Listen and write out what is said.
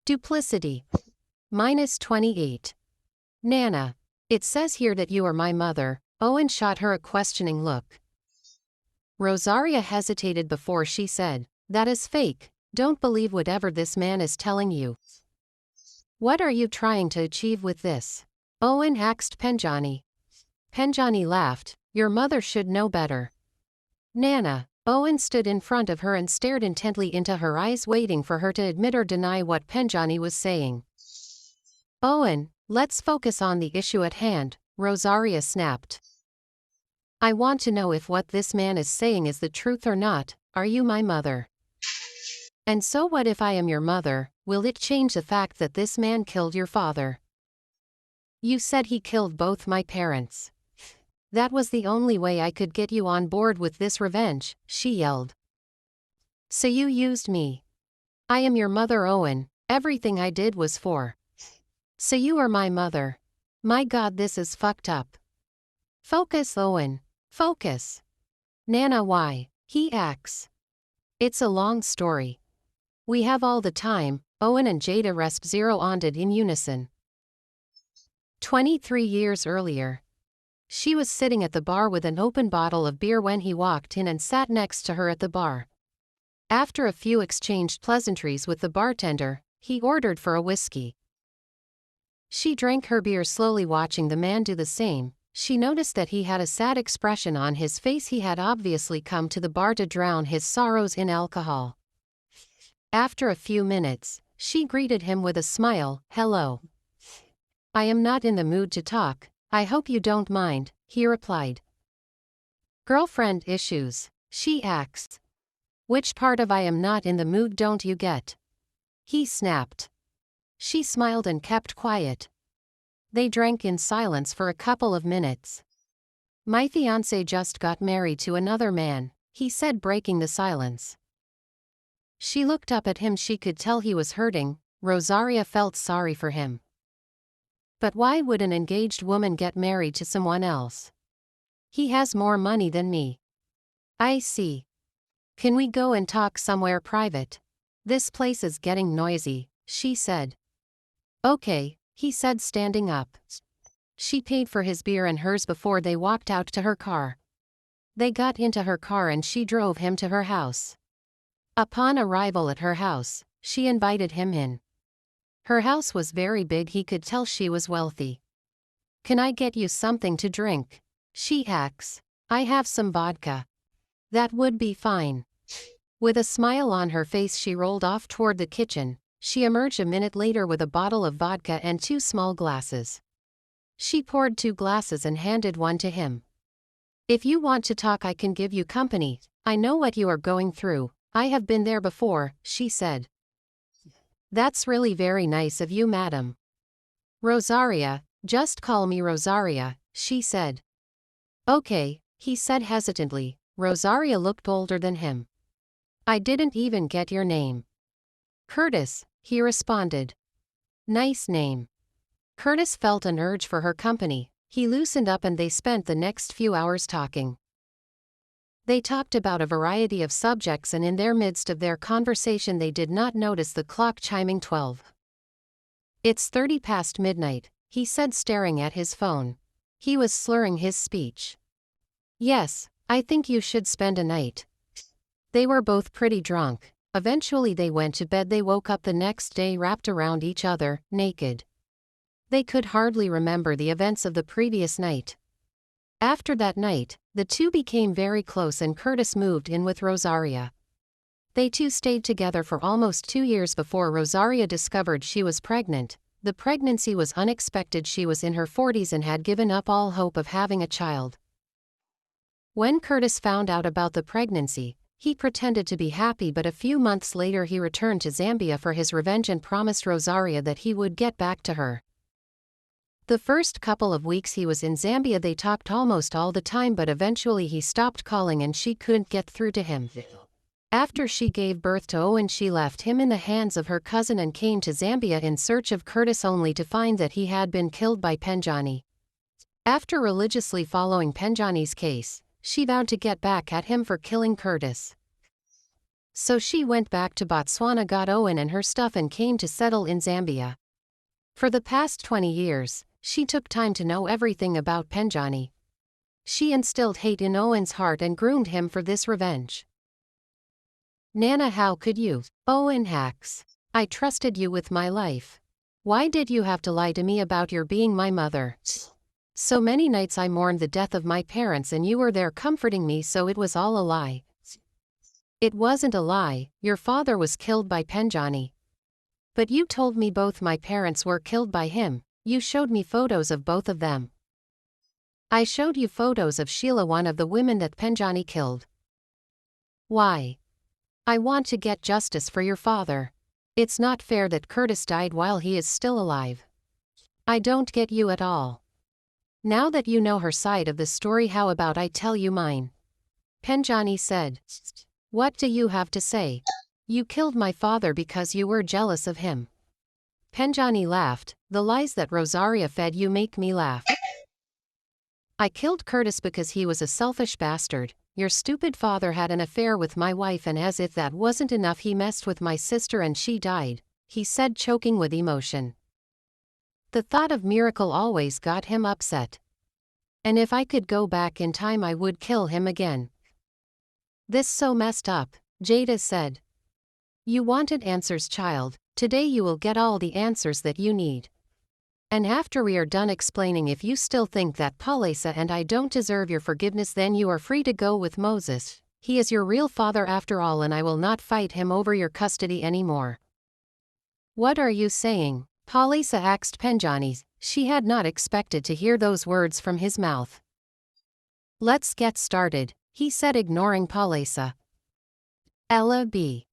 Duplicity. -28. Nana. It says here that you are my mother. Owen shot her a questioning look. Rosaria hesitated before she said, "That is fake. Don't believe whatever this man is telling you." "What are you trying to achieve with this?" Owen asked Penjani. Penjani laughed. "Your mother should know better." "Nana." Owen stood in front of her and stared intently into her eyes, waiting for her to admit or deny what Penjani was saying. "Owen, let's focus on the issue at hand," Rosaria snapped. "I want to know if what this man is saying is the truth or not. Are you my mother?" "And so what if I am your mother? Will it change the fact that this man killed your father?" "You said he killed both my parents. That was the only way I could get you on board with this revenge," she yelled. "So you used me. I am your mother, Owen. Everything I did was for. So you are my mother. My God, this is fucked up." "Focus, Owen. Focus." "Nana, why?" he asks. "It's a long story. We have all the time," Owen and Jada Resp zeroed in unison. 23 years earlier. She was sitting at the bar with an open bottle of beer when he walked in and sat next to her at the bar. After a few exchanged pleasantries with the bartender, he ordered for a whiskey. She drank her beer slowly, watching the man do the same. She noticed that he had a sad expression on his face. He had obviously come to the bar to drown his sorrows in alcohol. After a few minutes, she greeted him with a smile. "Hello. I am not in the mood to talk. I hope you don't mind," he replied. "Girlfriend issues?" she asked. "Which part of I am not in the mood don't you get?" he snapped. She smiled and kept quiet. They drank in silence for a couple of minutes. "My fiancé just got married to another man," he said, breaking the silence. She looked up at him. She could tell he was hurting. Rosaria felt sorry for him. "But why would an engaged woman get married to someone else?" "He has more money than me." "I see. Can we go and talk somewhere private? This place is getting noisy," she said. "Okay," he said, standing up. She paid for his beer and hers before they walked out to her car. They got into her car and she drove him to her house. Upon arrival at her house, she invited him in. Her house was very big. He could tell she was wealthy. "Can I get you something to drink?" she asks. "I have some vodka." "That would be fine." With a smile on her face, she rolled off toward the kitchen. She emerged a minute later with a bottle of vodka and 2 small glasses. She poured 2 glasses and handed one to him. "If you want to talk, I can give you company. I know what you are going through. I have been there before," she said. "That's really very nice of you, madam." "Rosaria, just call me Rosaria," she said. "Okay," he said hesitantly. Rosaria looked older than him. "I didn't even get your name." "Curtis," he responded. "Nice name." Curtis felt an urge for her company. He loosened up and they spent the next few hours talking. They talked about a variety of subjects, and in their midst of their conversation they did not notice the clock chiming 12. "It's 30 past midnight," he said, staring at his phone. He was slurring his speech. "Yes, I think you should spend a night." They were both pretty drunk. Eventually they went to bed. They woke up the next day wrapped around each other, naked. They could hardly remember the events of the previous night. After that night, the two became very close and Curtis moved in with Rosaria. They two stayed together for almost 2 years before Rosaria discovered she was pregnant. The pregnancy was unexpected. She was in her 40s and had given up all hope of having a child. When Curtis found out about the pregnancy, he pretended to be happy, but a few months later he returned to Zambia for his revenge and promised Rosaria that he would get back to her. The first couple of weeks he was in Zambia they talked almost all the time, but eventually he stopped calling and she couldn't get through to him. After she gave birth to Owen, she left him in the hands of her cousin and came to Zambia in search of Curtis, only to find that he had been killed by Penjani. After religiously following Penjani's case, she vowed to get back at him for killing Curtis. So she went back to Botswana, got Owen and her stuff and came to settle in Zambia. For the past 20 years, she took time to know everything about Penjani. She instilled hate in Owen's heart and groomed him for this revenge. Nana, how could you? Owen hacks. I trusted you with my life. Why did you have to lie to me about your being my mother? So many nights I mourned the death of my parents and you were there comforting me, so it was all a lie. It wasn't a lie, your father was killed by Penjani. But you told me both my parents were killed by him, you showed me photos of both of them. I showed you photos of Sheila, one of the women that Penjani killed. Why? I want to get justice for your father. It's not fair that Curtis died while he is still alive. I don't get you at all. Now that you know her side of the story, how about I tell you mine? Penjani said. What do you have to say? You killed my father because you were jealous of him. Penjani laughed. The lies that Rosaria fed you make me laugh. I killed Curtis because he was a selfish bastard. Your stupid father had an affair with my wife, and as if that wasn't enough, he messed with my sister and she died, he said, choking with emotion. The thought of Miracle always got him upset. And if I could go back in time, I would kill him again. This so messed up, Jada said. You wanted answers, child. Today you will get all the answers that you need. And after we are done explaining, if you still think that Palesa and I don't deserve your forgiveness, then you are free to go with Moses. He is your real father after all, and I will not fight him over your custody anymore. What are you saying? Palesa asked Penjani. She had not expected to hear those words from his mouth. Let's get started, he said, ignoring Palesa. Ella B.